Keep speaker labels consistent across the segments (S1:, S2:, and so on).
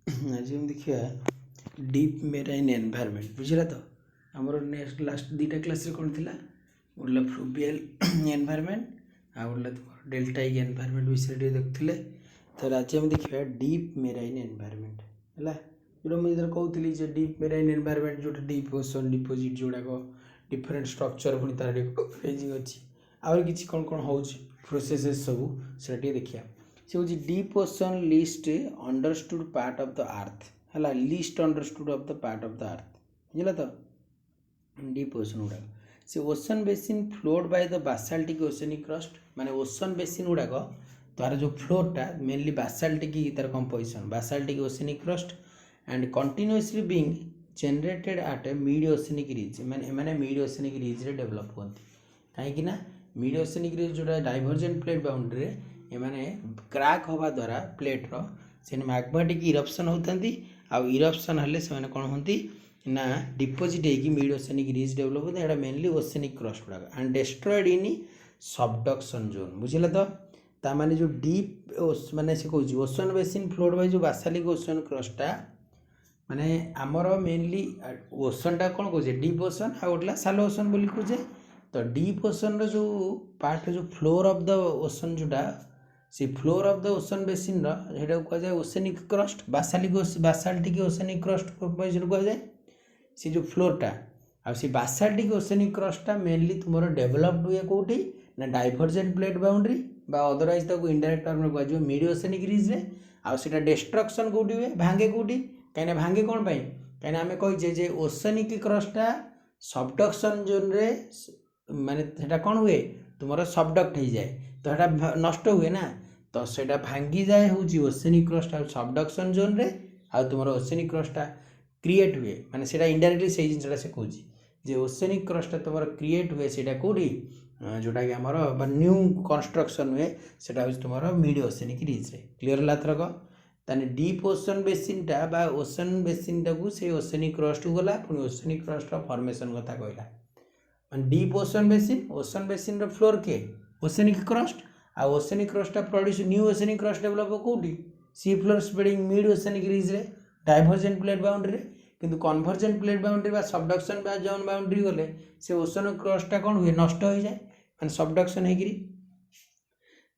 S1: आज हम देखिए डीप मेराइन एनवायरनमेंट बुझला तो आमर नेक्स्ट लास्ट दुटा क्लास कौन थी गोटे फ्लुवियल एनवायरनमेंट आ गोटे तुम डेल्टाइक एनवायरनमेंट विषय देखुले। तो आज हम देखिए डीप मेराइन एनवायरनमेंट है जो मुझे कहती डीप मेराइन एनवायरनमेंट जो डीप ओशन डिपोजिट जोड़ाक डिफरेन्ट स्ट्रक्चर पुणी तार फेजिंग अच्छी आहुरी किसी कौन कौन हो प्रोसेस सब से देखिए से हूँ deep ocean least understood part of the earth है least understood of the part of the earth बुझल तो डीप ओशन गुड़ाक से ocean basin floored by the basaltic oceanic crust माने ओशन बेसिन गुड़ाक तार जो फ्लोरटा मेनली बासाल्टिक तार composition basaltic oceanic crust and continuously being generated at a mid oceanic ridge माने मिड ओशनिक रिज रे डेवलप होती कहीं मिड ओशनिक रिज जोटा डाइवर्जेंट प्लेट बाउंड्री एमाने क्रैक हवा द्वारा प्लेट्र से मैग्मेटिक इरप्शन होती आउ इरप्शन हेल्ले से कौन होती ना डिपोजिट होगी मिड ओशनिक रिज डेवलप होता है मेनली ओशनिक क्रस्ट गुड़ाक and destroyed in subduction zone बुझे तो ताने जो डीप माने से कौन ओशन बेसिन फ्लोड बाय जो बासालिक ओशन क्रस्टा माने आमर मेनली ओशनटा कौन कहे डीप ओशन आ गोटे सालो ओशन बोली कहे तो डीप ओशन जो पार्ट जो फ्लोर ऑफ द ओशन जोटा से floor of the ocean basin कहुए oceanic crust basaltic oceanic crust कहुए से जो फ्लोरटा आ बासाल्टिक ओशनिक क्रस्टा मेनली तुम डेभलप्ड हुए कौटी ना डाइवर्जेंट प्लेट बाउंड्री बा अदरवाइज तक इनडायरेक्ट टर्म कह मिड ओशनिक रिज रे आटा डिस्ट्रक्शन कौटी हुए भांगे कौटी कहीं भांगे कौन पाई कहीं आम कहे ओशनिक क्रस्टा सबडक्शन जोन रे माने कौन हुए तुम सबडक्ट हो जाए तो यहाँ नष्ट हुए ना तो सेटा भांगी जाए हूँ ओशनिक क्रस्ट सबडक्शन जोन रे आ तुम ओशनिक क्रस्टा क्रिएट हुए माने सेटा इनडायरेक्टली से जिनसा से कहूँ जे ओशनिक क्रस्टा तुम क्रिएट हुए सेटा कौटी जोटा कि आमर न्यू कंस्ट्रक्शन हुए सेटा हूँ तुम मिड ओशनिक रिज रे क्लीयर है थरक ताने डीप ओशन बेसिनटा बा ओशन बेसिनटा को से ओशनिक क्रस्ट को गला पुणी ओशनिक क्रस्ट फॉर्मेशन कथा कहला डीप ओशन बेसिन फ्लोर के ओशनिक क्रस्ट आ ओशनिक क्रस्टा produce new oceanic crust develop कौटी sea floor spreading mid oceanic ridge रे डाइवर्जेंट प्लेट बाउंड्री रे किंतु कन्वर्जेंट प्लेट बाउंड्री बा सबडक्शन बा जोन बाउंड्री गले से ओशन क्रस्टा कौन हुए नष्ट हो जाए माने सबडक्शन होगी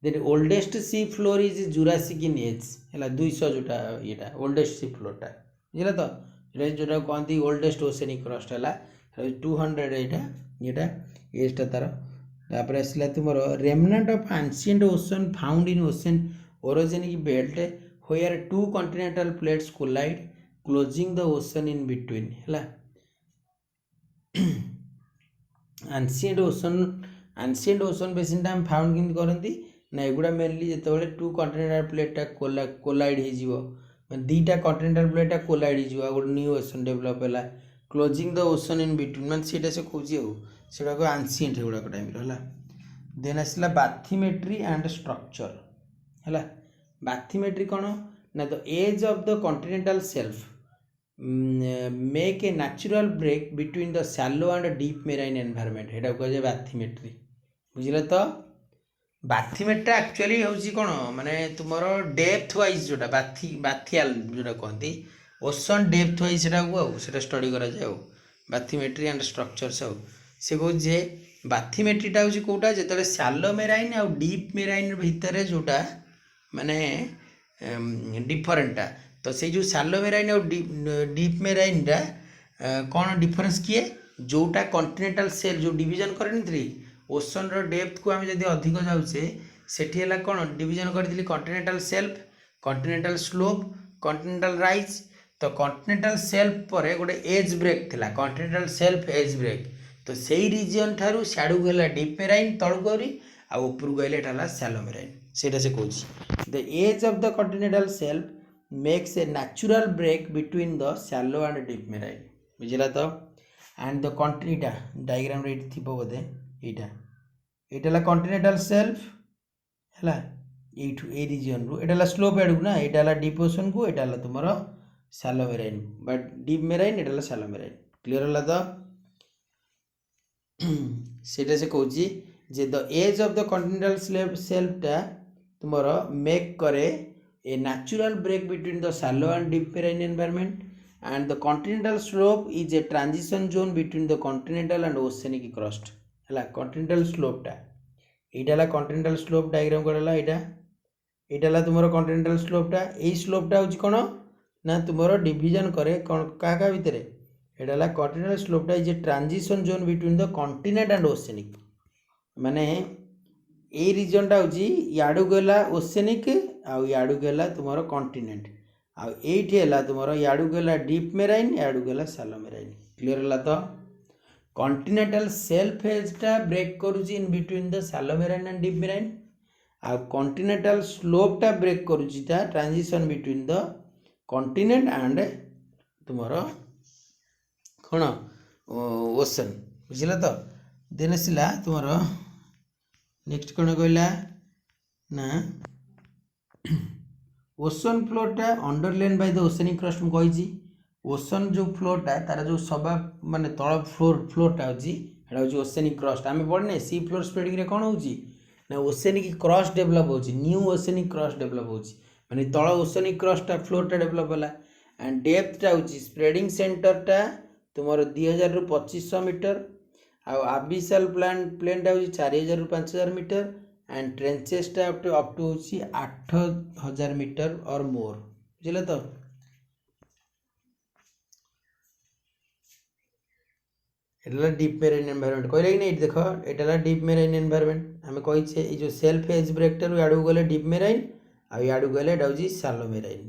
S1: then oldest sea floor is Jurassic in age है 200 जोटा ये ओल्डेस्ट सी फ्लोरटा बुझे तो जोटा कहती ओल्डेस्ट ओशनिक क्रस्ट है 200 यहाँ एजटा तार तापर आसला तुम remnant of ancient ocean found in ocean orogenic belt where two continental plates collide closing the ocean in between है एंशिएंट ओशन बेसिन हम फाउंड केमती करती ना एगुड़ा मेनली जो टू कॉन्टिनेंटल प्लेटा कोलाइड हो दीटा कॉन्टिनेंटल प्लेटा कोलाइड हो गोटे न्यू ओशन डेवलप है closing the ocean in between मान से कहूँ से एंशिएंट गुड़ाक टाइम है देन आसला बाथिमेट्री एंड स्ट्रक्चर है बाथिमेट्री कौन ना the edge of the continental shelf make a natural break between the shallow and deep marine environment यहाँ कहे बाथिमेट्री बुझे तो बाथिमेट्री एक्चुअली हूँ कौन माने तुम डेप्थ वाइज जोटा बाथियाल जोटा कहती ओशन डेप्थ वाइज से स्टडी कराए बाथिमेट्री एंड स्ट्रक्चर्स से कहूँ जे बाथिमेट्रीटा हूँ कौटा जो शैलो मेराइन आ डीप मेराइन भितर जोटा माने डिफरेंटा तो से जो शैलो मेराइन और डीप मेराइनटा कौन डिफरेंस किए जोटा कॉन्टिनेंटल सेल जो डिवीजन करनी ओशन डेप्थ को आम जब अधिक जाऊे सेठी कौन डिवीजन करी continental self continental slope continental rise तो कॉन्टिनेंटल सेल्फ पर गोटे एज ब्रेक थिला कॉन्टिनेंटल सेल्फ एज ब्रेक तो सही रिजन ठारू सियाड़ू गला डीप मेराइन तलू गरी आ ऊपर गले शैलो मेराइन से कहूँ the edge of the continental shelf makes a natural break between the shallow and deep marine बुझला तो एंड द कंट्रीटा डायग्राम रे थी बोधे यहाँ कॉन्टिनेंटल सेल्फ है ये रिजन रू यहाँ स्लोप एड को ना यहाँ डीप ओशन को यहाँ तुम shallow marine but deep marine यहाँ शैलो मेराइन क्लीयर है तो सेटा से कहूँ जे the edge of the continental सेल्फटा तुम मेक करे a natural break between the shallow and deep marine environment, and the continental slope is a transition zone between the continental and oceanic crust. है continental slope टा यहाँ continental slope diagram करा यहाँ तुम continental slope टा यही slope टा हूँ कौन ना तुम डिविजन करे कौन क्या भितर यहाँ continental slope टा is a transition zone between the continent and oceanic माने ए रीजन टा हूँ याडू गला ओसेनिक आउ याडू गला तुम कॉन्टिनेंट आउ एठी है तुम याडू गला डीप मेराइन याडू गला सालो मेराइन क्लियर है तो कॉन्टिनेंटल सेल्फ एजटा ब्रेक करुची in between the shallow marine and deep marine आ कॉन्टिनेंटल स्लोपटा ब्रेक करुची ता transition between the continent and तुमर कौन ओशन बुझल तो देन आसला तुमर नेक्स्ट कौन कहला ना ओशन फ्लोटा underlain by the oceanic crust मुझे ओशन जो फ्लोटा तार जो सभा माने तल फ्लोटा हूँ ओशनिक क्रस्ट आम पढ़ने सी फ्लोर स्प्रेडिंग रे कौन होची ना ओशनिक क्रस्ट डेभलप होची न्यू ओशनिक क्रस्ट डेभलप होची माने तल ओशनिक क्रस्टा फ्लोटा डेभलप होला एंड डेप्थटा होची स्प्रेडिंग सेंटरटा तुमर 2000 रु 2500 मीटर आउ आबिसाल प्लेनटा होची 4000 रु 5000 मीटर एंड ट्रेंचेसटा अप टू होची 8000 मीटर और मोर बुझले तो एटा डीप मेराइन एनवायरनमेंट कहले कि नहीं देख एटा डीप मेराइन एनवायरनमेंट आम कही ये जो सेल्फ एज ब्रेकटर याडू गले डीप मेराइन आ याडू गले एटा होची सालो मेराइन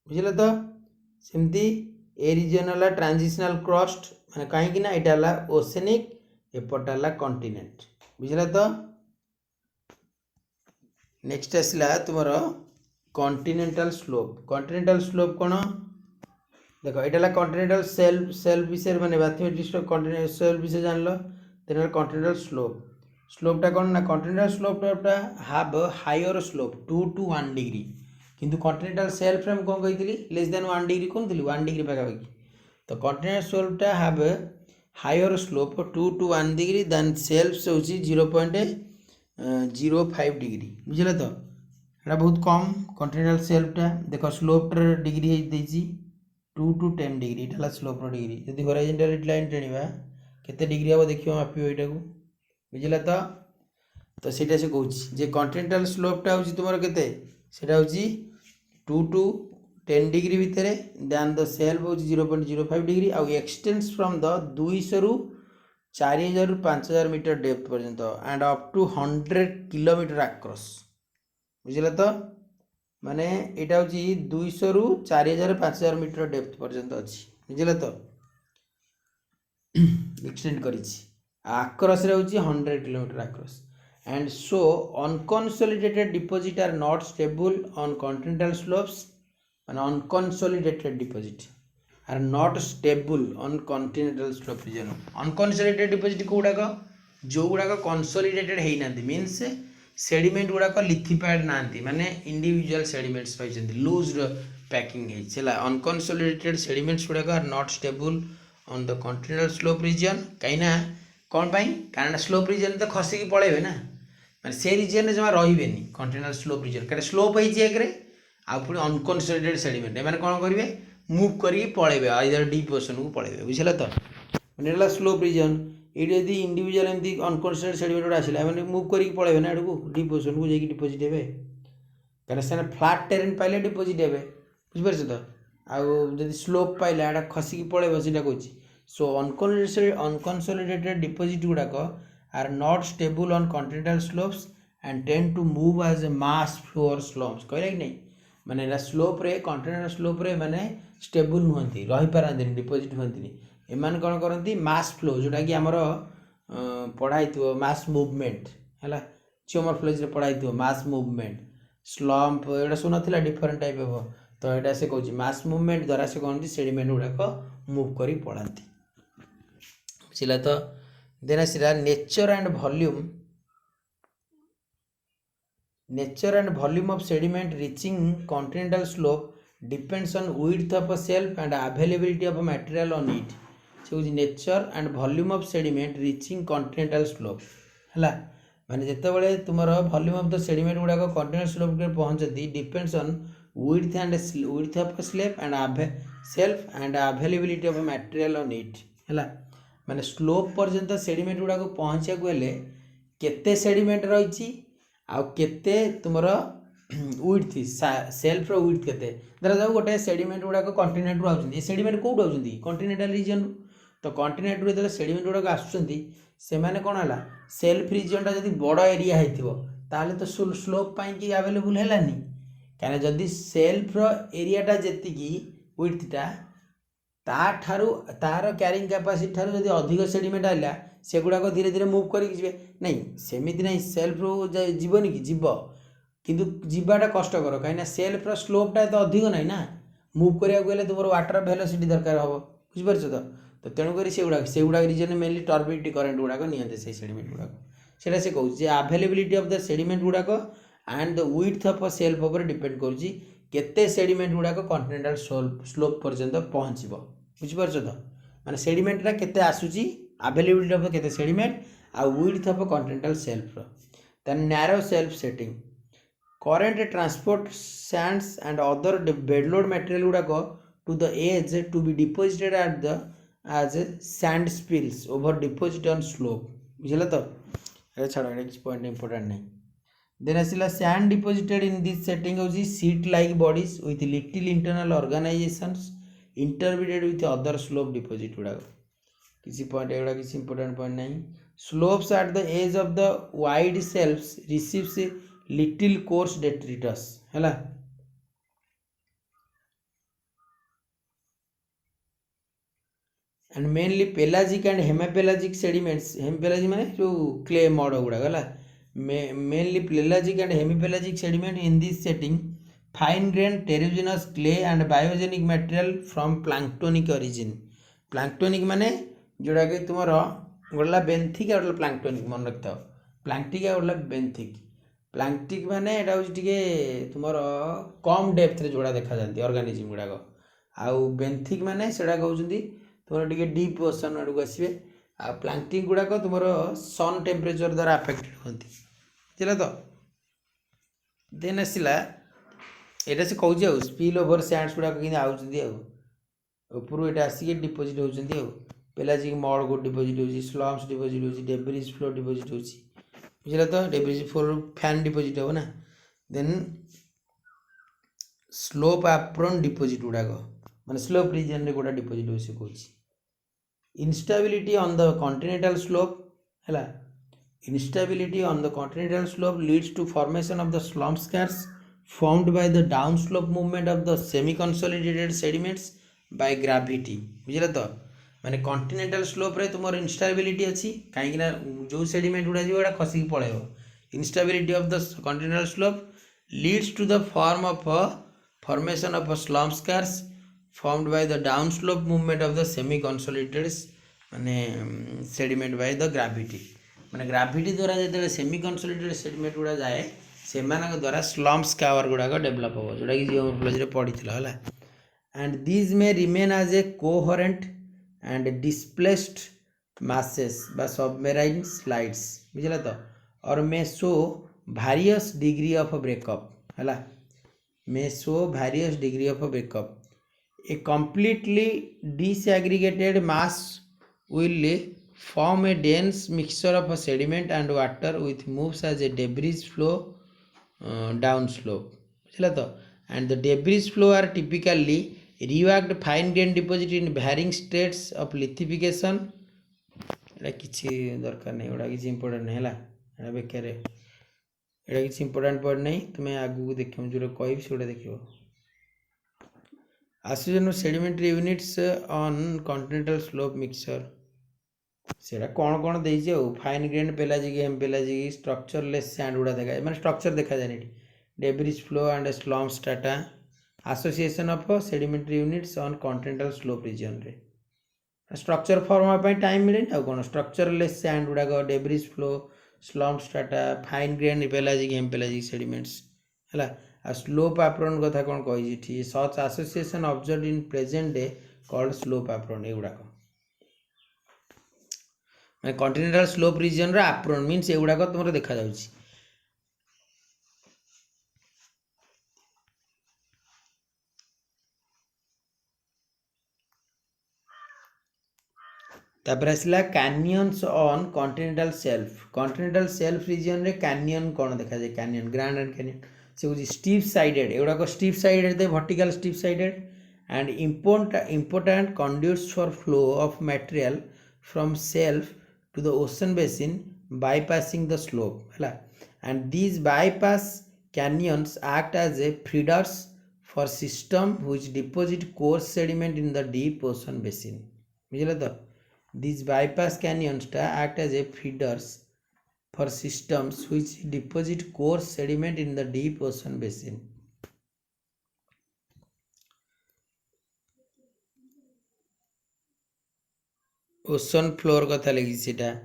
S1: बुझले तो सेमती ए रीजन है ट्रांजिशनल क्रस्ट माने कहीं ना यहाँ ओशनिक एपटा कॉन्टिनेंट बुझल तो नेक्स्ट आसला तुम कॉन्टिनेंटल स्लोप कौन देख यहाँ कॉन्टिनेंटल सेल्फ विषय माने मैथमेटिक्स कॉन्टिनेंटल सेल्फ विषय जान देन कॉन्टिनेंटल स्लोपटा कौन ना कॉन्टिनेंटल स्लोपटा have higher slope 2 to 1 degree किंतु कॉन्टिनेंटल सेल्फ में कौन कही लेस देन 1 डिग्री कौन थी 1 डिग्री पाखापाखि तो कॉन्टिनेंटल स्लोपटा have higher slope 2 to 1 degree then shelf हूँ 0.05 डिग्री बुझे तो यहाँ बहुत कम कॉन्टिनेंटल सेल्फटा देख स्लोपर डिग्री देती 2 to 10 डिग्री यहाँ स्लोपर डिग्री जब हॉरिजॉन्टल लाइन टेणवा केते डिग्री हम देखिए मापिब यहाँ को बुझे तो सीटा से कहूँ जे कॉन्टिनेंटल स्लोपटा हूँ तुम के 2 to 10 डिग्री भितर देन द सेल्फ हूँ 0.05 डिग्री आउ एक्सटेंड्स फ्रॉम द 200 रु 4000 रु 5000 मीटर डेप्थ पर्यंत and up to 100 kilometre across बुझे तो माने यहाँ हूँ 200 रु 4000 5000 मीटर डेप्थ पर्यंत अच्छी बुझे तो एक्सटेंड कर आक्रॉस रे हूँ 100 kilometre across and so unconsolidated deposit are not stable on continental slopes and unconsolidated deposit are not stable on continental slope region unconsolidated deposit कोडाको जो गुडाको consolidated हेई नांती means sediment गुडाको lithified नांती माने individual sediments पाइछन्ती loose packing हेई छला unconsolidated sediments गुडाको are not stable on the continental slope region काइना कौन पाई कारण slope reason तो खसी की पड़े ना माने से रीजन जमा रही कंटिन्यूअल स्लोप रीजन कहीं स्लोप होइए आउ पुणी अनकनसोलिडेटेड सेडिमेंट एम कौन करेंगे मुव करके पलैबे आइदर डीप ओशन को पलैबे बुझे तो मैंने स्लोप रीजन ये यदि इंडिविजुअल एमती अनकनसोलिडेटेड सेडिमेंट गुड़ा आसला मैंने मुव करके पलैबे ना आड़ू डीप ओशन को जाकि डिपोजिट हे कहीं से फ्लाट टेरेन पाइले डिपोजिट हे बुझिपार तो आदि स्लोप पाइला यहाँ खसिकी पलैब से कहूँ सो unconsolidated deposit गुड़ाक are not stable on continental slopes and tend to move as a mass flow or slumps कहला कि नहीं माने स्लोप रे continental slope रे माने स्टेबल नुहंती रही पारंती डिपोजिट हुंती एमान कौन करती मास फ्लो जोटा कि आमर पढ़ाई थो मास मूवमेंट है जियोमॉर्फोलॉजी रे पढ़ाई थो mass movement slump Etah सुनथिला different type of तो एटा से कहूँ मास मूवमेंट द्वारा से कहते सेडिमेंट गुड़ाक मुव करी पड़ाती बुझला तो देन आसला nature and volume of sediment reaching continental slope depends on width of a shelf and availability of material on it से nature and volume of sediment reaching continental slope है माने जेतेबेले तुमर volume of the sediment गुड़ाक continuous slope के पहुंचती depends on width and width of slope and shelf and availability of material on it हैला माने स्लोप पर्यंत सेडिमेंट गुड़ाक पहुँचा गले केते सेडिमेंट रही आउ केते तुमर विड्थ सेल्फ विड्थ केते धरा जाऊ गोटे सेडिमेंट गुड़ाक कंटिनेंट रु आउछन्ती सेडिमेंट कोउट आउछन्ती कॉन्टिनेंटल रीजन तो कॉन्टिनेंट रू जो सेडिमेंट गुड़ाक आसुछन्ती से माने कोन हला सेल्फ रीजन टा जदी बड़ एरिया हेतिबो ताले तो स्लोप पाई की अवेलेबल हेलानी काने जदी सेल्फ रो एरिया टा जेति की विड्थ टा ठारू तार क्यारिंग कैपेसिटी ठारू जदी अधिक सेडिमेंट आइला सेगुड़ाक धीरे धीरे मुव करिक जिवे नहीं सेमिति नहीं सेल्फ रू जीवनी कि जीव किंतु जीवाटा कष्टकर कहीं सेल्फ स्लोपटा तो अधिक ना ना मुव करा गले तुम वाटर भेलोसिटी दरकार हम बुझीपार तो तेणुक से गुड़ा रिजन मेनली टर्बिडिटी करेन्ट गुड़ाक नियंते से सेडिमेंट गुड़ाक से कहे अवेलेबिलिटी ऑफ द सेडिमेंट गुड़ाक and the width of shelf उपर डिपेंड करुच्ची केते सेडिमेंट गुड़ाक कॉन्टिनेंटल स्लोप पर्यंत पहुँचब बुझीपार तो माने सेडिमेंटा केते आसूची अवेलेबिलिटी ऑफ केते सेडिमेंट आ width of continental shelf then narrow shelf setting current transport sands and other bed load material गुड़ाक to the edge to be deposited at the as sand spills over deposit on slope बुझला तो ये छाड़ ये किसी point important नहीं then आसिला sand deposited in this setting होची sheet like bodies with little internal organizations interbedded with other slope deposit गुड़ाक किसी point एगुड़ा किसी इंपोर्टेंट पॉइंट नहीं slopes at the edge of the wide shelves receives little coarse detritus है and mainly pelagic and hemipelagic sediments hemipelagic माने जो clay mud गुड़ाक है mainly pelagic and hemipelagic sediment in this setting fine grain terrigenous clay and biogenic material from planktonic origin planktonic माने जोड़ा कि तुम गोला बेंथिक और प्लांक्टोनिक मन रखता प्लांक्टिक और बेंथिक प्लांक्टिक माने एटा होची तुम कम डेप्थ रे जोड़ा देखा जाती ऑर्गेनिज्म गुड़ाक आउ बेंथिक माने सेटा कहउछन्ती तुम टिके डीप ओशन आड़क आसबे आ प्लांक्टिक गुड़ाक तुम सन टेम्परेचर द्वारा अफेक्टेड होती बुझल तो देन आसला एटा से कहूँ स्पिल ओवर सैंड्स गुड़ाक कि आउछन्ती ऊपर एटा आसिक डिपोजिट होउछन्ती पेलाजिक मड को डिपोजिट होउछि स्लम्स डिपोजिट होउछि डेब्रिज फ्लो डिपोजिट होउछि बुझल तो डेब्रिज फ्लो फैन डिपोजिट हो ना देन स्लोप एप्रोन डिपोजिट गुड़ाक माने स्लोप रीजन रे गोटा डिपोजिट हो से कहूछि instability on the continental slope है instability on the continental slope leads to formation of the slump scars formed by the downslope movement of the semi consolidated sediments by gravity बुझल तो माने continental slope रे तुम instability अच्छी कहीं जो sediment गुड़ा जो खसिक पड़ेब instability of the continental slope leads to the formation of slump scars formed by the downslope movement of the semi consolidated माने सेडिमेंट by the gravity माने ग्राविटी द्वारा जो सेमी कंसोलिडेटेड सेडिमेंट गुड़ा जाए से द्वारा स्लम्प स्कावर गुड़ाक डेभलप हो जोटा कि जियोमोर्फोलॉजी रे पढ़ी है and these may remain as a coherent and displaced masses बा सबमेराइन स्लाइड्स बुझला तो और may show various degree of breakup है may show various degree of breakup a completely disaggregated mass will form a dense mixture of sediment and water which moves as a debris flow down slope बुझला तो and the debris flow are typically reworked fine grain deposit in varying states of lithification एटा किछि दरकार नहीं एटा किछि important नहीं है एटा बेकार एटा किछि इंपोर्टेंट पॉइंट नहीं तुम्हें आगु देखियो जो कहबी सेटा देखियो आसुजन sedimentary units on continental slope mixture सेटा कौन कौन देइछे fine grain pelagic hemipelagic structureless sand गुड़ा देखा माने स्ट्रक्चर देखा जाए debris flow and slump strata association of sedimentary units on continental slope region रे स्ट्रक्चर फॉर्म पे टाइम मिले आ कौन स्ट्रक्चरलेस सैंड गुड़ाक debris flow slump strata fine grain pelagic hemipelagic sediments है आ स्लोप एप्रोन कथा कौन कही such association observe in present day called slope apron एगुड़ाक कॉन्टिनेंटल स्लोप रीजन रो एप्रोन मींस एगुडा तुम देखा जाउची। तापर आसला canyons on continental shelf region रे कैनियन कौन देखा जाए कैनियन ग्रैंड एंड कैनियन से हूँ स्टीप साइडेड एगुड़ाक steep sided they vertical steep sided and important conduits for flow of material from shelf to the ocean basin bypassing the slope है and these bypass canyons act as a feeders for system which deposit coarse sediment in the deep ocean basin बुझे तो these bypass canyons act as a feeders for systems which deposit coarse sediment in the deep ocean basin ocean floor कथा लगी सीटा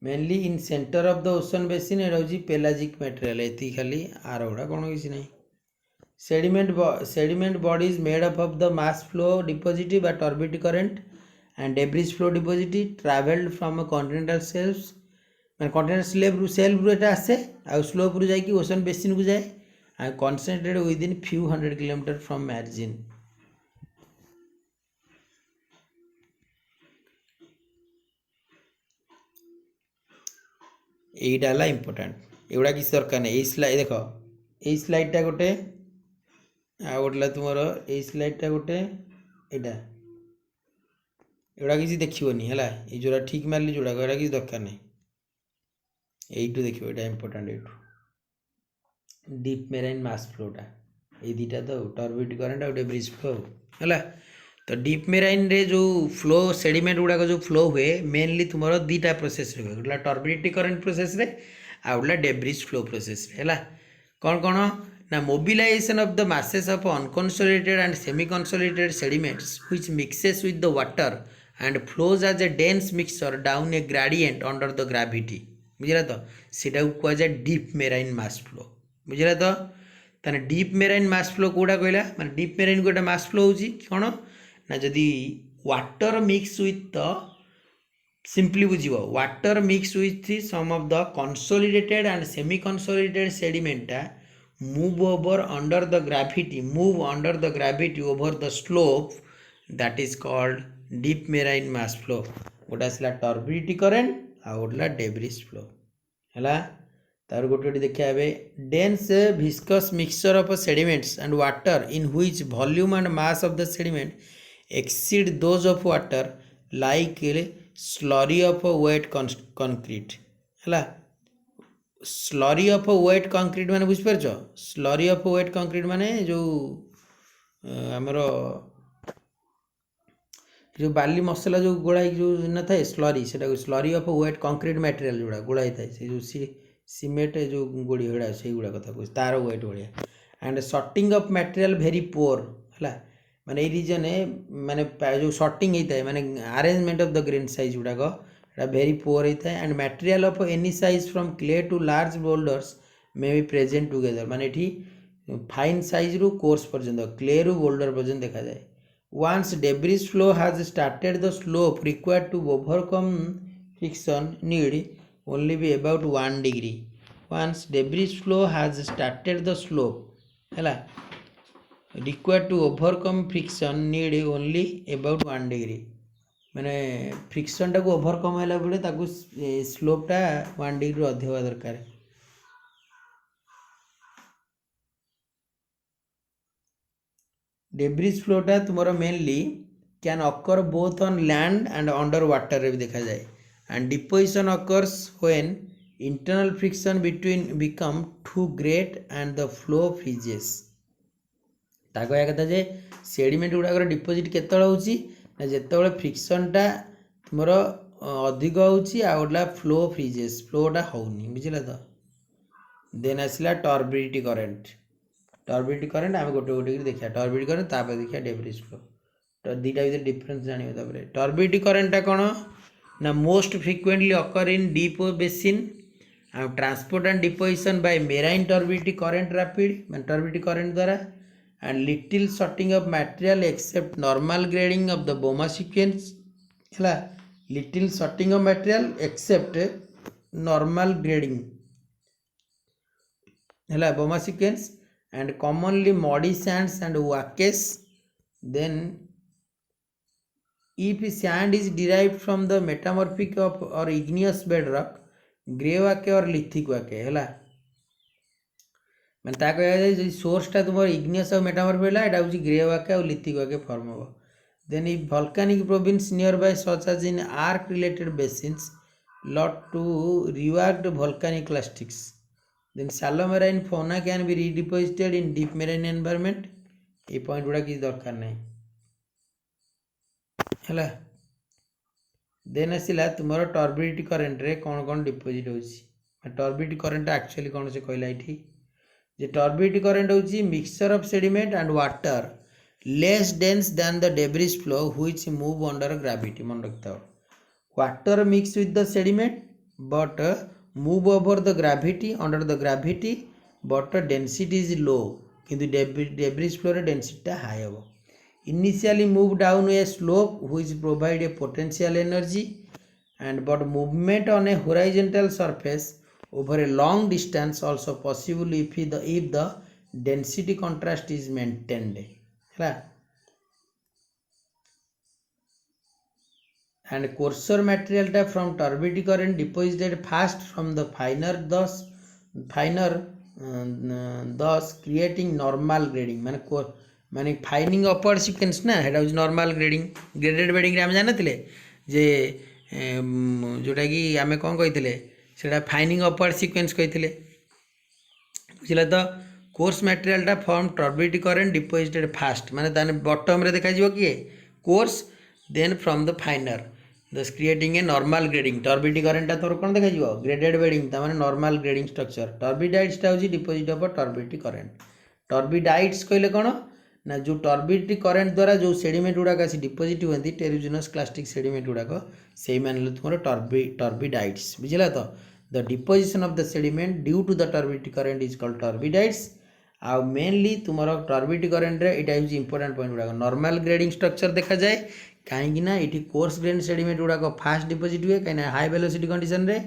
S1: mainly in centre of the ocean basin एटा हूँ pelagic material एति खाली are गुड़ा कौन किसी ना sediment bodies made up of the mass flow deposit बा turbid current and debris flow deposit travelled from continental shelves मैं कॉन्टिनेंटल सेल्फ रू एटा आसे आ स्लोप रू जाकि ओशन बेसिन को जाए and concentrated with in few 100 kilometre from margin এইটা হল ইম্পর্টাট এগুলা কিছু দরকার নেই এই স্লাইড দেখ এই স্লাইডটা গোটে আর গোটে তোমার এই স্লাইডটা গোটে এটা এগুলা কিছু দেখবনি হল এই যেটা ঠিক মারলি যেটা এটা কিছু দরকার নেই এইটু দেখব এটা ইম্পর্টাট এইটু ডিপ মেরাইন মাস ফ্লোটা এই দুইটা তো টর্বিড কারেন্ট আর ডেব্রিজ ফ্লো হল तो डीप मेराइन रे जो फ्लो सेडिमेंट गुड़ाक जो फ्लो हुए मेनली तुम दीटा प्रोसेस हुए गोटे टर्बिडिटी करेंट प्रोसेस रे आ गोटे डेब्रिज फ्लो प्रोसेस है कौन कौन ना mobilization of the masses of unconsolidated and semi consolidated sediments which mixes with the water and flows as a dense mixture down a gradient under the gravity बुझला तो सीटा को कह जाए डीप मेराइन मास फ्लो बुझला तो ताने deep marine mass flow कोड़ा कहला माने डीप मेराइन गोटे मास फ्लो होची कौन ना जदि water mix with the simply बुझ water mix with some of the consolidated and semi consolidated सेडिमेंटा move over under the gravity over the slope that is called deep marine mass flow गोटे आसला turbidity current आ गोटे debris flow है तार गोटे देखा dense viscous mixture of sediments and water in which volume and mass of the sediment exceed those of water like slurry of a wet concrete है slurry of a wet concrete माने बुझ पारछ slurry of a wet concrete माने जो हमरो जो बाली मसला जो गोड़ाई जो न था स्लरी से slurry of wet concrete material जोड़ा गोड़ाई था से जो सीमेंट जो गोड़ी गुड़ा से गुड़ा कथा कह तार वेट भाया and sorting of material very poor है माने ये रीजन माने जो सॉर्टिंग होता है माने arrangement of the grain size गुड़ाक वेरी पुअर होता है and material of any size from clay to large boulders may be present together माने एठी फाइन साइज रु कोर्स पर्यंत क्ले रु बोल्डर पर्यंत देखा जाए once debris flow has started the slope required to overcome friction need only be about 1 degree once debris flow has started the slope है required to overcome friction need only about 1 degree माने friction टाक overcome है बेले ताकू स्लोपटा 1 degree अधिक हवा दरकार debris फ्लोटा तुमर mainly can occur both on land and under water रे भी देखा जाए and deposition occurs when internal friction between become too great and the flow freezes कह कथा जे सेडिमेंट गुड़ाक डिपोजिट केतल होची ना जेतबेले फ्रिक्शनटा तुमर अधिक होची आ गोटा फ्लो फ्रीजेस फ्लोटा होनी बुझला तो देन आसला टर्बिडिटी करेंट आम गोटे गोटे देखा टर्बिडिटी करेंट तापर देखा डेब्रिज फ्लो तो दुटा भीतर डिफरेंस जानियो तापर टर्बिडिटी करेंटटा कौन ना most frequently occur in deep basin transport and deposition by marine turbidity current rapid मान टर्बिडिटी करेंट द्वारा and little sorting of material except normal grading of the Boma sequence है little sorting of material except normal grading hela Boma sequence and commonly muddy sands and wackes. Then if sand is derived from the metamorphic of or igneous bedrock grey wake or lithic wake hela ମାନେ ତା କହିବା যায় ଯଦି ସୋର୍ସଟା ତୁମର ଇଗ୍ନିୟସ୍ ଆଉ ମେଟାମର୍ଫିକ୍ ହେଲା ଏଇଟା ହେଉଛି ଗ୍ରେ ୱାକେ ଆଉ ଲିଥିକ୍ ୱାକେ ଫର୍ମ ହେବ। ଦେନ୍ ଇ volcanic province near by such as in arc related basins lot to reworked volcanic clastics. Then shallow marine fauna can be redeposited in deep marine environment. এই ପଏଣ୍ଟ ଗୁଡ଼ା କିଛି ଦରକାର ନାହିଁ ହେଲା। ଦେନ୍ ଆସିଲା ତୁମର ଟର୍ବିଡିଟି କରେଣ୍ଟରେ କ'ଣ କ'ଣ ଡିପୋଜିଟ୍ ହେଉଛି। ଟର୍ବିଡିଟି କରେଣ୍ଟ ଆକ୍ଚୁଆଲି କ'ଣ ସେ କହିଲା ଏଇଠି ଯେ ଟର୍ବିଡିଟି କରେଣ୍ଟ ହେଉଛି mixture of sediment and water less dense than the debris flow which move under gravity. ମନେ ରଖିଥାଅ water mix with the sediment but move over the gravity under the gravity but density is low କିନ୍ତୁ debris ଫ୍ଲୋରେ ଡେନ୍ସିଟିଟା high ହେବ। Initially move down a slope which provide a potential energy and but movement on a horizontal surface over a long distance also possible if the density contrast is maintained ହେଲା। and coarser material ta from turbidity current deposited fast from the finer thus creating normal grading माने fining upward sequence ना हेटा हूँ normal grading graded bedding आम जान जे जोटा कि आम कौन कही से फाइनिंग अपवर्ड सिक्वेन्स कही बुझे तो कोर्स मटेरियलटा from turbidity current deposited fast माने ताने बॉटम रे देखा जीवो किए coarse then from the finer thus creating a normal grading turbidity करेंटटा तोर कौन देखा जीवो ग्रेडेड बेडिंग ताने नॉर्मल ग्रेडिंग स्ट्रक्चर टर्बिडाइट्सटा हूँ deposit of turbidity current turbidites कहले कौन ना जो टर्बिडिटी करेंट द्वारा जो सेडिमेंट गुड़ाक आसी डिपोजिट हुए टेरिजिनस क्लास्टिक सेडिमेंट गुड़ाक से तुम टर्बिडाइट्स बुझला तो the deposition of the sediment due to the turbidity current is called turbidites. आउ मेनली तुम टर्बिडिटी करेंट रे इटा इज इंपोर्टेंट पॉइंट गुड़ाक नॉर्मल ग्रेडिंग स्ट्रक्चर देखा जाए कहीं ये कोर्स ग्रेन सेडिमेंट गुड़ाक फास्ट डिपोजिट हुए कहीं हाई वेलोसिटी कंडीशन रे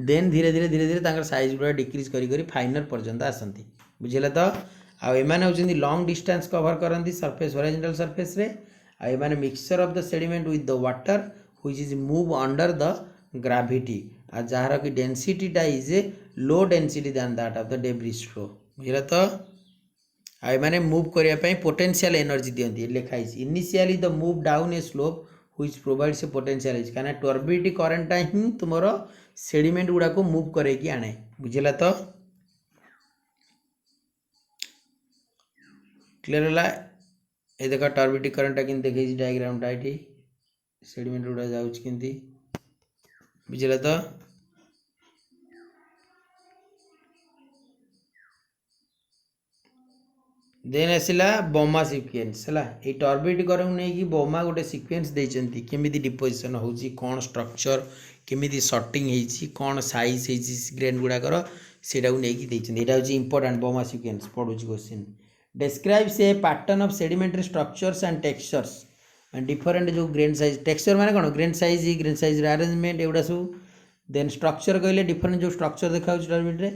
S1: देन धीरे धीरे धीरे धीरे साइज गुड़ा डिक्रीज करी फाइनर पर्यंत आसती बुझेगा तो आउ एमाने होचंदी लॉन्ग डिस्टेंस कवर करंती सरफेस हॉरिजॉन्टल सरफेस रे आ एमाने mixture of the sediment with the water which is move under the gravity आ जहार की डेंसिटीटा is low density than that of the debris flow बुझला तो आ एमाने मूव करिया पई पोटेंशियल एनर्जी दियंती लिखा है initially the move down A slope which provides a potential energy काना टर्बिडिटी करंट ही तुमरो सेडिमेंट गुडा को मूव करे की आने बुझला तो क्लियर है ये देख टर्बिडिटी करेंटा कि देखे डायग्रामटा ये सेडिमेंट गुड़ा जाऊँगी बुझे तो देन आसला बोमा सिक्वेन्स है ये टर्बिडिटी करेंट नहीं बोमा गोटे सिक्वेन्स देती केमी डिपोजिशन हो कौन स्ट्रक्चर केमी सर्टिंग कौन साइज ग्रेन गुड़ाकर से यहाँ हूँ इंपोर्टेंट बोमा सिक्वेन्स पढ़ू question describes a pattern of sedimentary structures and textures and different जो grain size texture माने कौन grain size arrangement एगुड़ा सब then structure कहले different जो structure देखा टर्बिडिटी रे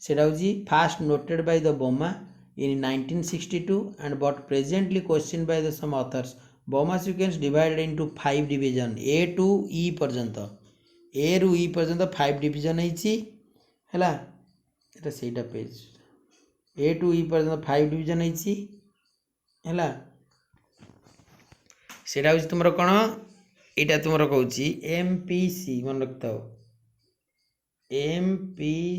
S1: सेटा होची first noted by the Boma in 1962 and but presently questioned by the some authors. Boma sequence divided into 5 division A to E पर्यंत A रू E पर्यंत 5 division होईची हैला एटा सेटा पेज A to E पर्यंत 5 डिवीजन है तुम कौन यहाँ तुम कौच MPC मन रखता MPCLHM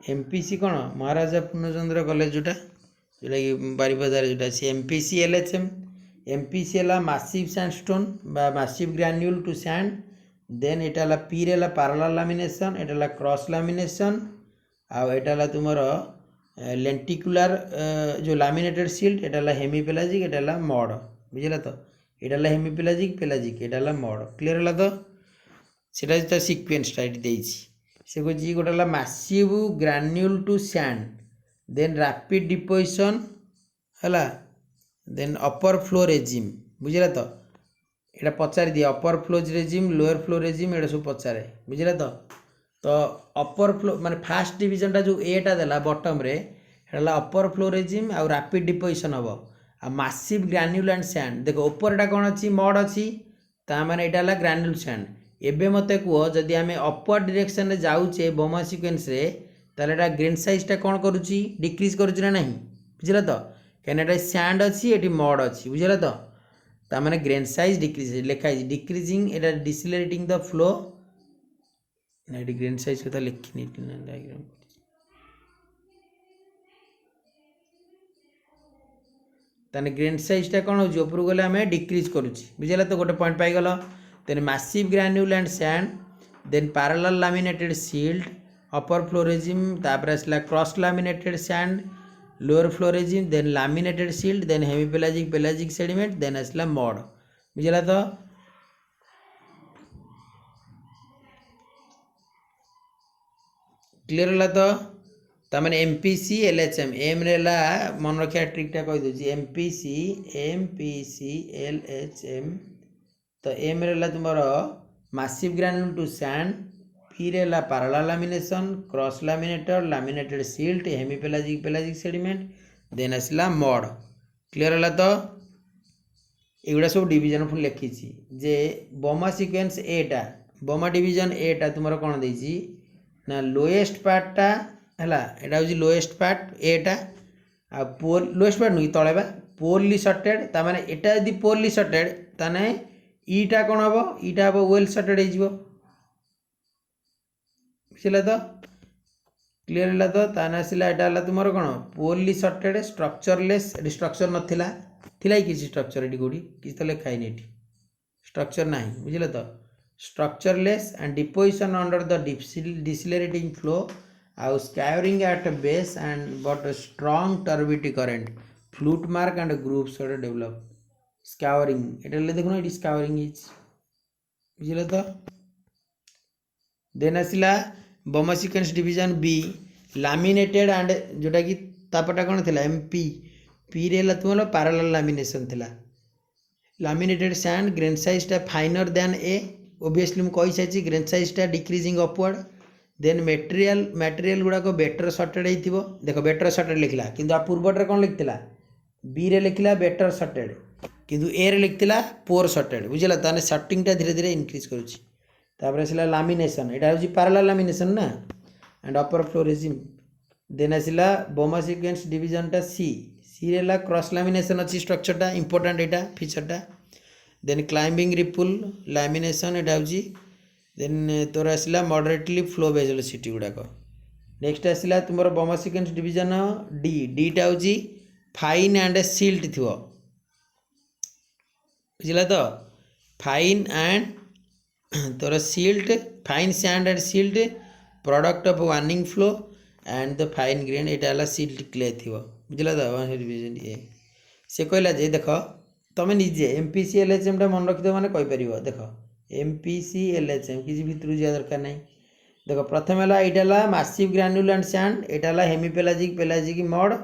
S1: MPC कौन महाराजा पूर्णचंद्र कॉलेज जोटा जोटा कि बारिपदार जोटा सी MPCLHM MPC है मासिव सैंडस्टोन बा massive ग्रान्यूल to sand then Etah P ray parallel lamination Etah cross lamination आटा तुमर लेंटिकुलर जो लैमिनेटेड सिल्ट एटा हेमीपेलाजिक एटा मड बुझला तो एटा हेमीपेलाजिक पेलाजिक एटा मड क्लियर है तो सेटा सिक्वेन्सटा ये से कह गोटे massive granule to sand then rapid deposition है देन अपर फ्लो रेजिम बुझला तो एटा पचारि दिए upper flow regime lower flow regime एटा सब पचारे बुझला तो अपर फ्लो माने फास्ट डिवीजन जो एटा देला बॉटम रे हेला अपर फ्लो रेजिम आ रैपिड डिपोजिशन हम आ मासिव ग्रान्युल एंड सैंड देखो ऊपर कौन अच्छी मड अच्छी ताने यहाँ ग्रान्युल सैंड एबे मते कह जदि आम अपवर्ड डायरेक्शन रे जाऊे बोमा सिक्वेन्स रे ताले एटा ग्रेन साइज टा कौन करुच्ची डिक्रीज करुच्ची ना नहीं बुझला तो कहीं सैंड अच्छी ये मड अच्छी बुझला तो ताने ग्रेन साइज डिक्रीज लिखाई डिक्रीजिंग एटा डिसिलरेटिंग द फ्लो ना ये ग्रेन साइज कथा लिखी डायग्राम ताने ग्रेन साइजटा कौन हो ऊपर गले आम डिक्रीज करुच्ची बुझला तो गोटे पॉइंट पाइगल then massive granule and sand then parallel laminated silt upper flow regime तापर आसला cross laminated sand lower flow regime then laminated silt then hemipelagic pelagic sediment then आसला मड बुझला तो क्लियर है तो तमें एमपीसी एलएचएम एम रेला मन रखा ट्रिकटा कही दूसरी एमपीसी एलएचएम तो एम रेला तुम मैसिव ग्रान्युल टू सैंड पी रेला parallel lamination cross laminator laminated silt hemipelagic pelagic sediment then आसला मड क्लियर है तो एगुड़ा सब डिवीजन पुणी लिखी जे बोमा सिक्वेन्स एटा बोमा डिवीजन एटा तुम कौन देती ना लोएस्ट पार्टा है यहाँ हूँ लोएस्ट पार्ट एटा आ पोर लोएस्ट पार्ट नुह तले बा पोरली सर्टेड ताने एटा यदि पोरली सर्टेड ताने ईटा कौन हम ईटा हम वेल सर्टेड हो बुझला तो क्लियर है तो ताने आसला यहाँ तुम कौन पोरली सर्टेड स्ट्रक्चरलेस ये स्ट्रक्चर नाला थिला कि स्ट्रक्चर ये कौटी किसी तो लिखाई ये स्ट्रक्चर ना बुझल तो structureless and deposition under the decelerating flow आउ scouring at base and but strong turbidity current flute mark and grooves develop scouring ये देखो ये स्कावरिंग इज बुझल तो देन आसला Bouma sequence division B laminated and जोटा कि तापटा कौन थी एमपी पी रे तुम पैरेलल लैमिनेशन थिला लैमिनेटेड सैंड ग्रेन साइजटा फाइनर दैन ए ओबियसली मुझे कही सारी ग्रेन साइजटा decreasing upward then material गुड़ाक better sorted हो देख बेटर सर्टेड लिखला किंतु आ पूर्वटे कौन लिखा बी रे लिखला बेटर सर्टेड किंतु ए रे लिखला पोर सर्टेड बुझला ताने सर्टिंगटा धीरे धीरे इनक्रीज करुच्ची तापर आसला लैमिनेशन यहाँ हूँ पैरेलल लैमिनेशन ना and upper flow regime then आसला बोमा सिक्वेन्स डिवीजनटा सी सी रे क्रॉस लैमिनेशन अच्छी स्ट्रक्चरटा इंपोर्टेंट यहाँ फीचरटा देन क्लाइंबिंग रिपुल लैमिनेशन यहाँ हूँ देन तोर आसला मॉडरेटली फ्लो वेलोसिटी गुड़ाक नेक्स्ट आसला तुम बोमा सिक्वेन्स डिवीजन डी डीटा हूँ फाइन एंड सील्ड थी बुझला तो फाइन एंड तोर silt fine sand and silt product of waning flow and the fine grain यहाँ सील्ड क्ले थी बुझला तो ये से कहला जे देख तुम निजे एमपीसी एलएचएम टा मन रखिद मैंने कहीपर देख एमपीसी एलएचएम किसी भितर जा दरकार नहीं देख प्रथम है यहाँ मैसिव ग्रान्युल एंड सैंड यहाँ हेमीपेलाजिक पेलाजिक मड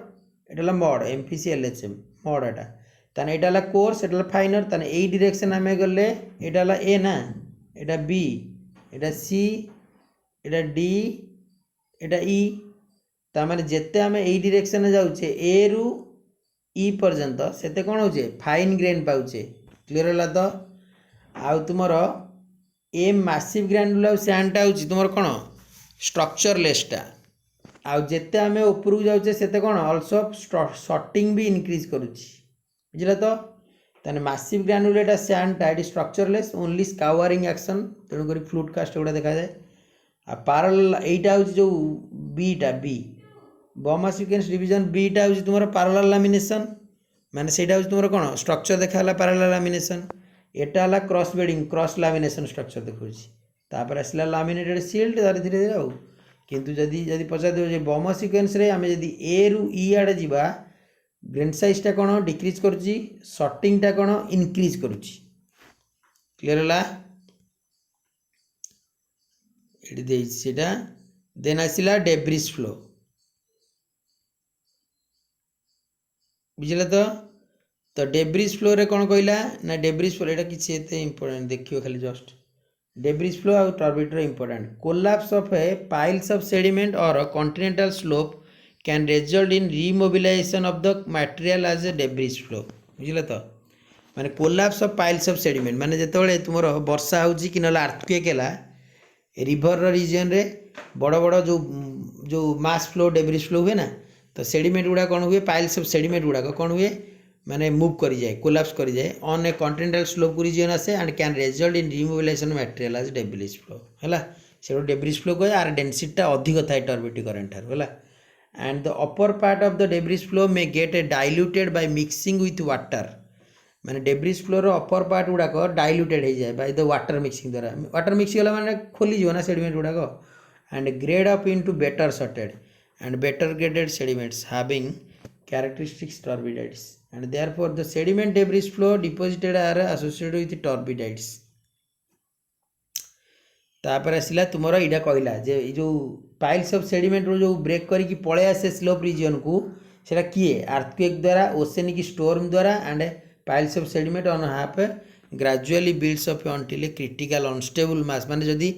S1: यहाँ मड एमपीसी एलएचएम मड एटा ताने यहाँ कोर्स यहाँ फाइनर ताने यही डायरेक्शन आम गले यहाँ ए ना यहाँ बी यहाँ सी यहाँ डी यहाँ ई ताने जिते आम यही डायरेक्शन जाऊे ए रु ई पर्यंत से कौन हो फाइन ग्रेन पाचे क्लीयर है तो आउ तुम ए मैसिव ग्रान्युल आउ सैंडटा हूँ तुम कौन स्ट्रक्चरलेसटा आउ जिते आम उपरକୁ जाऊे से कौन अल्सो सर्टिंग भी इनक्रीज करुच्ची बुझला तो ताने मैसिव ग्रान्युल एटा सैंडटा ये स्ट्रक्चरलेस ओनली स्कावरिंग एक्शन तेणुक फ्लूट कास्ट गुड़ा देखा जाए आ पैरेलल एटा हूँ जो बीटा बी बोमा सिक्वेन्स डिवीजन बीटा हूँ तुम पैरेलल लैमिनेशन माने सेटा हूँ तुम कौन स्ट्रक्चर देखा पैरेलल लैमिनेशन एटा है cross bedding cross lamination structure देखा आसला लैमिनेटेड सील्ड धीरे धीरे आउ किंतु जदि पचार दे बोमा सिक्वेन्स रे आम जदि ए रु ई आड़े जावा ग्रेन साइजटा कौन डिक्रीज करुच्ची सर्टिंगटा कौन इनक्रीज करुच्ची क्लीयर है ये देन आसला डेब्रिज फ्लो बुझल तो तो डेब्रिज फ्लो रे कौन कहला ना डेब्रिज फ्लो एटा किसी एते इंपोर्टेंट देखियो खाली जस्ट डेब्रिज फ्लो और टर्बिड रे important collapse of a piles of sediment और continental slope can result in remobilization of the material as a debris flow बुझिला तो माने collapse of piles of sediment माने जेतेबेले तुमरो वर्षा होउची कि नला अर्थक्वेक हैला रिवर रीजन रे बड़ बड़ जो जो मास फ्लो डेब्रिज फ्लो हुए ना तो सेडिमेंट गुड़ा कौन हुए पाइल्स ऑफ सेडिमेंट गुड़ाक कौन हुए माने मूव करी जाए कोलैप्स करी जाए on a continental slope region आसे and can result in remobilization material as debris flow हैला से डेब्रिज फ्लो कहे आर डेंसिटी अधिक थाए टर्बिडी करेंट ठार हैला and the upper part of the debris flow may get a diluted by mixing with water माने डेब्रिज फ्लोर अपर पार्ट गुड़ाक डाइल्यूटेड हो जाए बाय द वाटर मिक्सिंग द्वारा वाटर मिक्स गला माने खोली जीव ना सेडिमेंट गुड़ाक and grade up into better sorted and better graded sediments having characteristics turbidites and therefore the sediment debris flow deposited are associated with turbidites तापर आसला तुमर इटा कहला जे जो पाइल्स ऑफ सेडिमेंट रो जो ब्रेक करके पळे आसे स्लोप रीजन को सेटा किए अर्थक्वेक द्वारा ओसेनिक स्टॉर्म द्वारा and piles of sediment on half gradually builds up until critical unstable mass माने जदी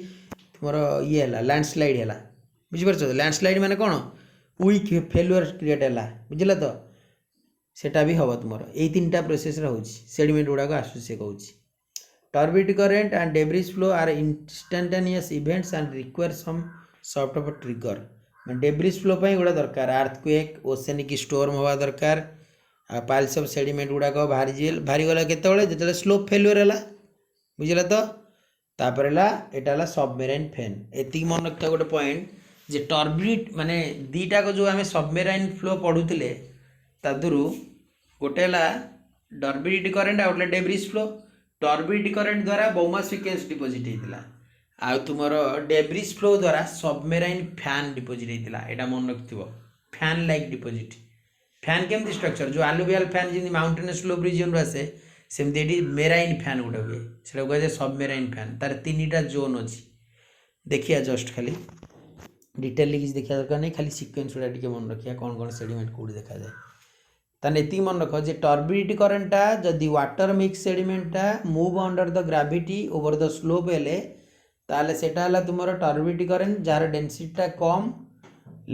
S1: तुमर ये हला लैंडस्लाइड हला बुझिपारछ लैंडस्लाइड माने कौन वीक फेलुअर क्रिएट है बुझल तो सेटा भी हम तुम यही तीन टा प्रोसेस होची सेडिमेंट गुड़ाक आसू से कहूँ turbid current and debris flow are instantaneous events and require some sort of trigger debris flow गुड़ा दरकार अर्थक्वेक ओसेनिक स्टॉर्म हवा दरकार पाइल्स ऑफ सेडिमेंट गुड़ाक बाहरी गला केतबेले जेतबेले स्लोप फेलुअर है बुझल तो तापर एटा सबमेराइन फेन एति मन रखता गोटे पॉइंट जे टर्बिड माने दीटा को जो आम सबमेराइन फ्लो पढ़ुले तादुरु गोटे टर्बिड करेंट आ गोटे डेब्रिज फ्लो टर्बिड करेंट द्वारा बौमा सिक्वेंस डिपोजिट होता आ तुमर डेब्रिज फ्लो द्वारा सबमेराइन फैन डिपोजिट होता यहाँ मन रखिथ फैन लाइक डिपोजिट फैन केमती स्ट्रक्चर जो आलुवियल फैन जमी माउंटेन स्लोप रीजन रू आसे सेमती मेराइन फैन गोटे हुए से कहुए सबमेराइन फैन तार तीन टा जोन अच्छी देखिए जस्ट खाली डिटेल किसी देखा दरकार नहीं खाली सिक्वेंस गुड़ा टी मन रखिया कौन कौन सेडिमेंट कौट देखा जाए ताने एति मन रख जे टर्बिड करेंटा जदि वाटर मिक्स सेडिमेंटा move under the gravity over the slope हेले ताले सेटा हला तुमरो टर्बिड करेंट जार डेंसिटी कम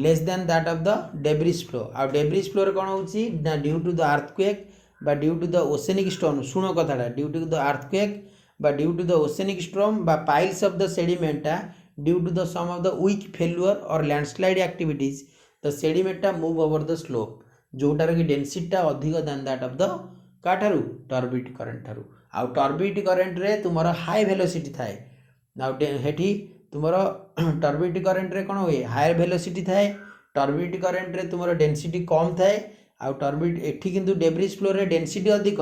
S1: less than that of the debris flow आ डेब्रिज फ्लो रे कोन होची ड्यू टू द अर्थक्वेक बा due to the oceanic storm शुण कथाटा ड्यू टू द अर्थक्वेक बा due to the oceanic storm बा पाइल्स ऑफ द सेडिमेंटा due to the some of the week failure और लैंडस्लाइड एक्टिविटीज द सेडिमेंटा move over the slope जोटार कि density अधिक दैन दैट ऑफ द काठारू turbid current ठारू आ टर्बिड करेंट रे तुमर हाई वेलोसिटी थाए हेठी तुमर टर्बिड करेंट रे कौन हुए हायर वेलोसिटी थाए टर्बिड करेंट रे तुमर डेंसिटी कम थाए आ टर्बिड एठी किंतु डेब्रिज फ्लो रे डेंसिटी अधिक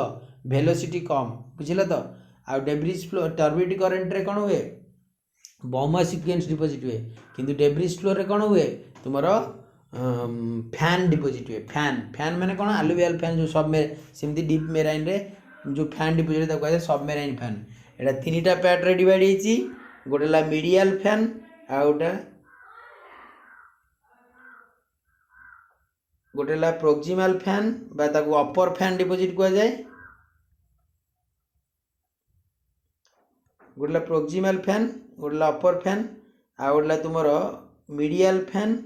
S1: वेलोसिटी कम बुझिला तो आ डेब्रिज फ्लो टर्बिड करेंट रे कौन हुए बौमा सिक्वेंस डिपोजिट हुए किंतु डेब्रिज फ्लो रे कौन हुए तुमर फैन डिपोजिट हुए फैन फैन माने कौन आलुवियल फैन जो सब में सेमती डीप मेराइन रे जो फैन डिपोजिट ताको कहै सबमेराइन फैन एटा तीनटा पार्ट रे डिवाइड हेची गोटेला मीडियल फैन आ गोटेला प्रोक्सिमल फैन बा ताको अपर फैन डिपोजिट कह जाए गोटेला प्रोक्सिमल फैन गोटेला अपर फैन आ गोटेला तुमर मीडियल फैन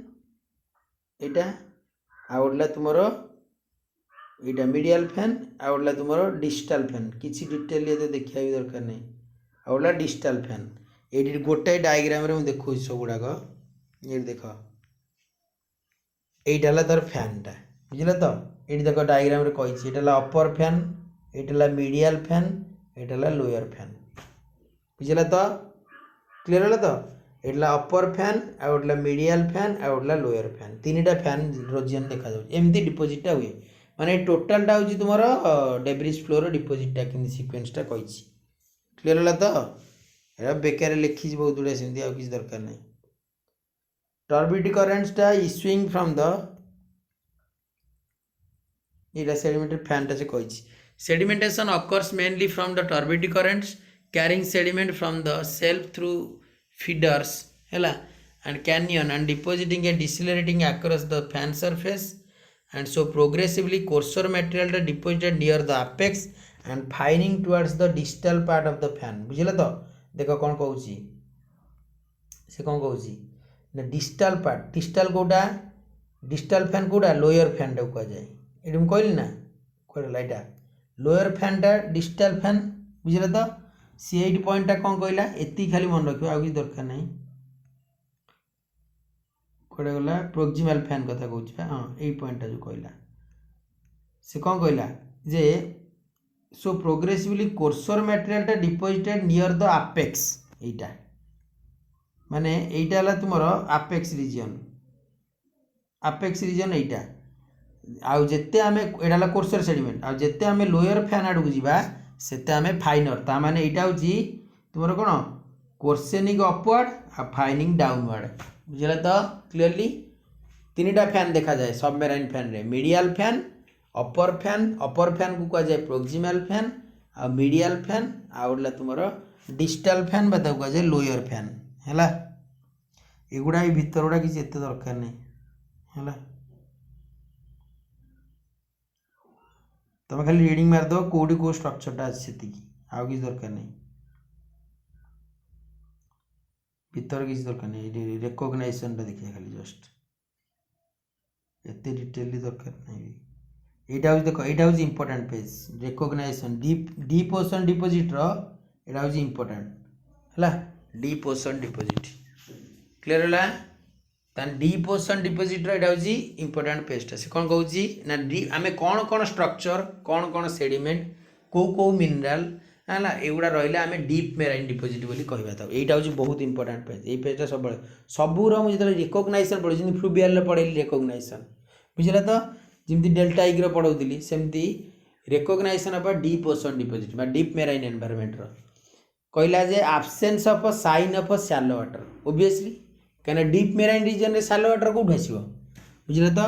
S1: एटा आ गोटेला तुमर एटा मीडियल फैन आ गोटेला तुमर डिजिटल फैन किसी डिटेल ये देखिया भी दरकार नहीं आ गोटेला डिजिटल फैन ये गोटे डायग्राम रे देखो सब गुड़ाक ये देख यहीटा तार फैनटा बुझल तो ये देख डायग्राम रे कही एटा अपर फैन एटा मीडियल फैन एटा लोअर फैन बुझल तो क्लीयर है तो एटा अपर फैन आउटला मीडियल फैन आउटला लोअर फैन तीन टा फैन रोजियन देखा जाउछ एमती डिपोजिटा हुए माने टोटलटा होची तुमर डेब्रिज फ्लोर डिपोजिटा किंदी सीक्वेंसटा कहिछि क्लियर है तो एरा बेकार लिखि बहुत गुडा सेमती आ किछ दरकार नै turbid करेंट्सटा issuing from the Etah sedimented फैनटा से कहिछि sedimentation occurs mainly from the turbid currents carrying sediment from the shelf through feeders hela and canyon and depositing and decelerating across the fan surface and so progressively coarser material टा deposited near the apex and fining towards the distal part of the fan बुझिला तो देख कौन कहूँ से कौन कहूँ ना distal part distal कोटा डिस्टाल फैन कोटा लोअर फैन टा कह जाए ये मुझे कहली ना कहला यहाँ लोअर फैन टा डिस्टाल फैन बुझिला तो सी 8 पॉइंट टा कौन कहला एति खाली मन रखियो आ किसी दरकार नहीं कौटे गला प्रोक्सिमाल फैन कथा कहूँ हाँ यही पॉइंट टा जो कहला से कौन कहला जे सो प्रोग्रेसिवली कोर्सर मटेरियल टा डिपोजिटेड नियर द आपेक्स एटा माने एटा हला तुमर आपेक्स रीजन एटा आउ जेते आमे एटा हला कोर्सर सेडिमेंट आउ जेते आमे लोअर फैन आडू जीवा सेते आमे फाइनर ता माने एटा होची तुमर कोन कोर्सेनिंग अपवर्ड आ फाइनिंग डाउनवर्ड बुझला तो क्लियरली तीनटा फैन देखा जाए सबमेराइन फैन रे मीडियल फैन अपर फैन को कह जाए प्रोक्सिमाल फैन आ मीडियल फैन आउला तुमर डिस्टल फैन बता कह जाए लोअर फैन हैला एगुड़ा भीतर गुड़ा किसी एते दरकार नहीं हैला तुम खाली रीडिंग मार दो कोडी को स्ट्रक्चरटा अच्छे आउ किसी दरकार नहीं भीतर किसी दरकार नहीं रिकॉग्नाइजेशन देखिए खाली जस्ट एते डिटेल दरकार नहीं एटा हूँ देख यहाँ हूँ important page recognization deep ocean deposit रा हूँ इंपोर्टाट है डीप ओशन डिपोजिट क्लियर है डीप ओशन डिपोजिट रा हूँ इंपोर्टाट पेजटा से कौन कहूँ ना आम कौन कौन स्ट्रक्चर कौन कौन सेडिमेंट कौ मिनराल है एगुड़ा रहा आम डीप मेराइन डिपोजिट बोली कहवा था यहाँ हूँ बहुत इंपोर्टाट पेज ये पेजटा सब सबूर मुझे रिकॉग्नाइजेशन पढ़ी फ्लूवियल पढ़ेली रिकॉग्नाइजेशन बुझला तो जमी डेल्टा इग्र पढ़ाऊली सेमती recognization of deep ocean deposit deep marine environment कहला जे absence of sign of shallow water obviously कहीं डीप मेराइन रीजन रे शैलो वाटर कौट आसो बुझल तो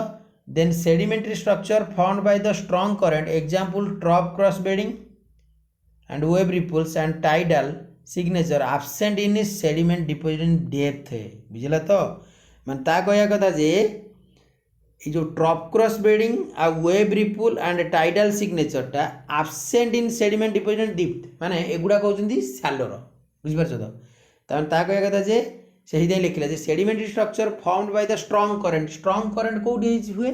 S1: then sedimentary structure formed by the strong current example trough cross bedding and wave ripples and tidal signature absent in sediment deposit in depth है बुझल तो मैं कह कथा जे जो ट्रॉप क्रॉस बेडिंग आ वेव रिपुल एंड टाइडल सिग्नेचरटा absent in sediment deposit deep माने एगुड़ा कहते सालोर बुझिपार तो कह कथा जे से लिखला जे sedimentary structure formed by the strong current कौटी हुए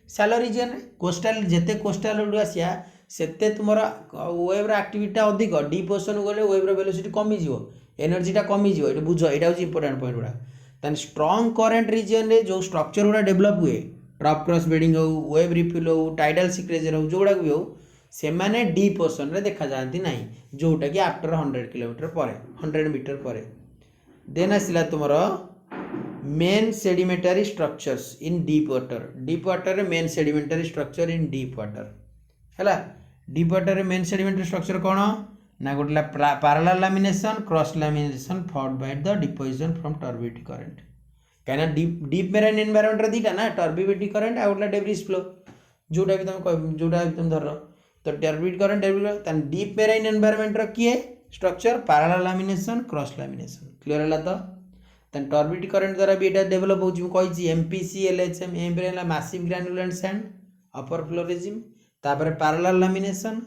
S1: सालो रीजन कोस्टाल जेते कोस्टाल आसिया सेते तुम वेव्र आक्टिविटा अधिक डीप ओशन गले वेव्र वेलोसिटी कमिज एनर्जीटा कमिज ये बुझ यहाँ हूँ इंपोर्टाट पॉइंट गुड़ा तान स्ट्रॉन्ग करंट रीजन रे जो स्ट्रक्चर गुड़ा डेभलप हुए ट्रॉप क्रॉस बेडिंग हो वेव रिफिल हो टाइडल सिक्रेचर हो जोड़ा भी हो से माने डीप ओशन रे देखा जाती ना जोटा कि आफ्टर 100 किलोमीटर पर 100 मीटर पर देन आसला तुम main sedimentary structures in deep water रे main sedimentary structure in deep water है डीप वाटर रे मेन सेडिमेंटरी स्ट्रक्चर कौन ना गोटे parallel lamination cross lamination formed by the deposition from turbidity current कहीं डीप मेराइन एनवायरनमेंट रे दीटा ना टर्बिडिटी करंट आ गोटे डेब्रिज फ्लो जोटा भी तुम धर तो turbidity current deep marine environment रो किए structure parallel lamination cross lamination clear है तो टर्बिडिटी करंट द्वारा भी ये डेभलप होती MPC LHM M massive granulate sand upper flow regime तापर पैरेलल लैमिनेशन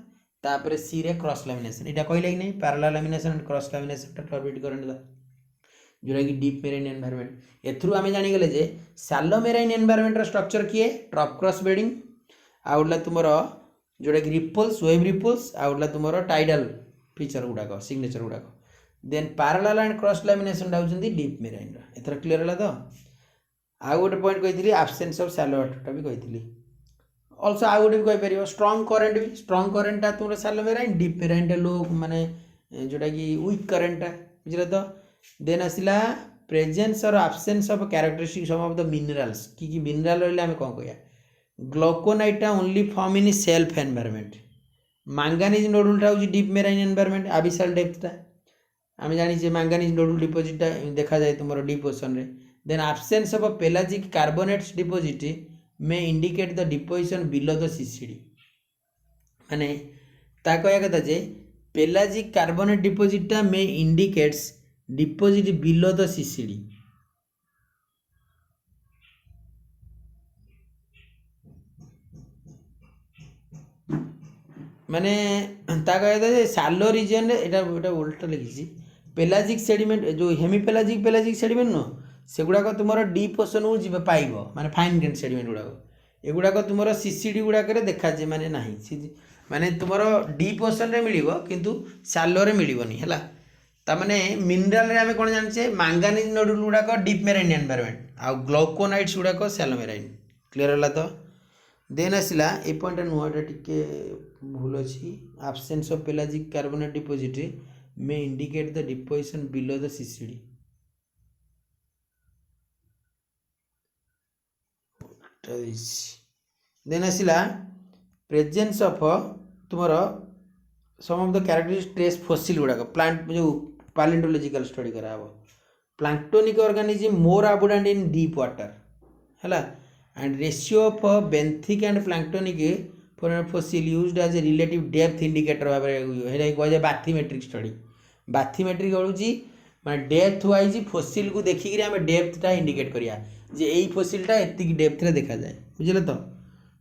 S1: तापर सी रे क्रॉस लैमिनेशन यहाँ कहला कि नहीं parallel lamination and cross lamination turbidity current जोटा कि डीप मेराइन एनवायरनमेंट एथरू आम जानीगले जे शैलो मेराइन एनवायरनमेंट स्ट्रक्चर किए ट्रॉप क्रॉस बेडिंग आउला तुमर जोटा कि रिपल्स वेव रिपल्स आउला तुमर टाइडल फीचर गुड़ाक सिग्नेचर गुड़ाक then parallel and cross lamination होउछन्ती डीप मेराइन एथर क्लियर है तो आउ गोटे पॉइंट कही आब्सेंस ऑफ शैलो वाटर भी कही ऑल्सो आउ गोटे भी कहीपर स्ट्रॉन्ग करेन्टा तुम शैलो मेराइन डीप मेराइन लो माने जोटा कि वीक करेन्टा बुझल तो देन आसला प्रेजेंस और absence of characteristic some of the minerals कि मिनरल रही आम कौन कह ग्लूकोनाइटा only form in shelf environment manganese नोडुलटा हूँ डीप मेराइन एनवायरनमेंट आबिसाल डेप्थटा आम जानी मैंगानीज नोडुल डिपोजिटा देखा जाए तुम डीप ओशन रे then absence of pelagic carbonates deposit may indicate the deposition below the CCD माने ता कह कथा जे पेलाजिक कार्बोनेट डिपोजिटा may indicates deposit below the CCD माने ता कहते सालो रिजन एटा एटा उल्टा लिखी पेलाजिक सेडिमेंट जो हेमिपेलाजिक पेलाजिक सेडिमेंट नुह सेगुड़ाक तुम डीप ओशन को जी पाइब माने फाइन ग्रेन सेडिमेंट गुड़ाक एगुड़ाक तुम सीसीडी गुड़ाक देखा जाए माने नहीं माने तुम डीप ओशन रे मिलिबो किंतु सालो रे मिलिबोनी हैला तामाने मिनराल रे आमे कोन जानछे मांगानीज नोडुल गुड़ाक डीप मेराइन एनवायरनमेंट आ ग्लाइकोनाइट्स गुड़ाक सैलो मेराइन क्लियर होला तो देन आसला ए पॉइंट नुहटा टिके भूल अच्छी absence of pelagic carbonate deposit may indicate the deposition below the CCD then आसला presence of तुमर some of the characteristic trace fossil गुड़ाक प्लांट जो paleontological study करा planktonic organism more abundant in deep water है and ratio of benthic and planktonic fossil used as a relative depth indicator भाबरे हेडा कह bathymetric study bathymetric होउची माने depth wise fossil को देखि आम डेप्थटा इंडिकेट करिया जे एई फॉसिलटा एतिक डेप्थ रे देखा जाए बुझिले तो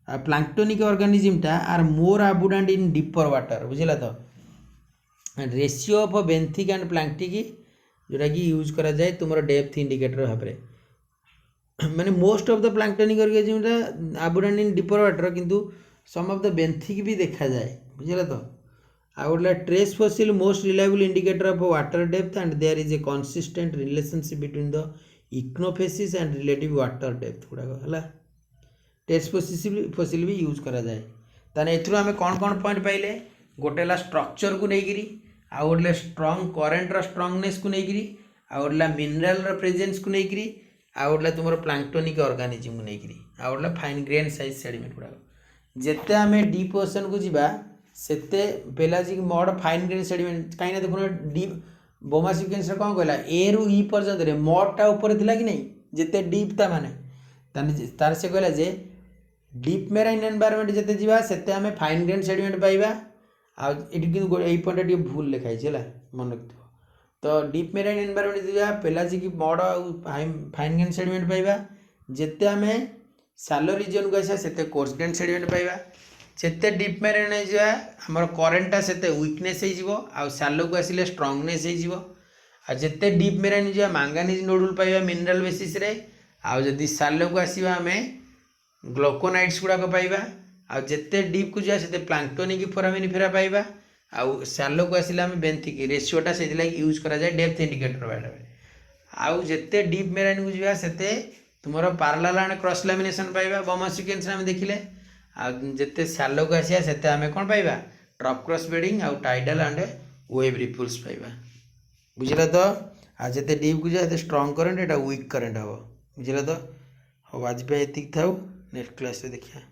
S1: आ प्लांक्टोनिक ऑर्गेनिज्मटा are more abundant in deeper water बुझिला तो ratio of benthic and planktic जोटा कि यूज करा जाए तुम डेप्थ इंडिकेटर भाबरे माने most of the planktonic organism abundant in deeper water किंतु सम ऑफ द बेंथिक भी देखा जाए बुझिला तो आउटला trace fossil most reliable indicator of water depth and there is a consistent relationship between the ichnofacies and relative water depth गुड़ाक है trace fossil भी यूज करा जाए ताने एथुरु आमे कोन कोन पॉइंट पाइले गोटेला स्ट्रक्चर को नेगिरी आ गोटे स्ट्रॉन्ग करेंट रो स्ट्रॉन्गनेस को नेगिरी आ गोटेला मिनरल रो प्रेजेंस को नेगिरी आ गोटेला तुमरो प्लांक्टोनिक ऑर्गेनिज्म को नेगिरी आ गोटेला फाइन ग्रेन साइज सेडिमेंट गुड़ाक जेते आमे डीप ओशन को जीवा सेते pelagic mud fine grain sediment कहीं देखो डीप बोमा सिक्वेंस कौन कहला ए रु ई पर्यंत रे मडटा ऊपर थिला कि नहीं जेते डीप ता माने तार से कहला जे डीप मेराइन एनवायरनमेंट जेते जीवा सेते आमे फाइन ग्रेन सेडिमेंट पाइबा आ एटी किंतु एई पॉइंट टी भूल लिखाई छला मन रखियो तो डीप मेराइन एनवायरनमेंट जीवा pelagic mud fine grain sediment पाइबा जेते आमे सालो रीजन को आसा सेते कोर्स ग्रेन सेडिमेंट पाइबा सेते डीप मेराइन जा हमर करेंटटा सेते वीकनेस हो जिवो आ सालो को आसिले स्ट्रांगनेस हो जिवो आ जेते डीप मेराइन जा मैंगानीज नोडुल पाइबा मिनरल बेसिस रे आ जदी सालो को आसीबा हमें ग्लाइकोनाइट्स गुड़ाक पाइबा आ जेते डीप को जा सेते प्लांक्टोनिक फोरामिनिफेरा पाइबा आ सालो को आसिले हमें बेंथिक रेशियोटा से लाइक यूज करा जाए डेप्थ इंडिकेटर बारे आ जेते डीप मेराइन को जा सेते तुमरो पैरेलल एंड क्रॉस लैमिनेशन पाइबा बोमा सिक्वेंस में देखिले आ जेते सालो को आसिया सेते आमे कोन पाइबा ट्रफ क्रॉस बेडिंग आ टाइडल एंड वेव रिपल्स पाइबा बुझिला तो आ जेते डीप को जा स्ट्रांग करंट एटा वीक करंट हो बुझिला तो हो आज पे एतिक थाउ नेक्स्ट क्लास रे देखिया।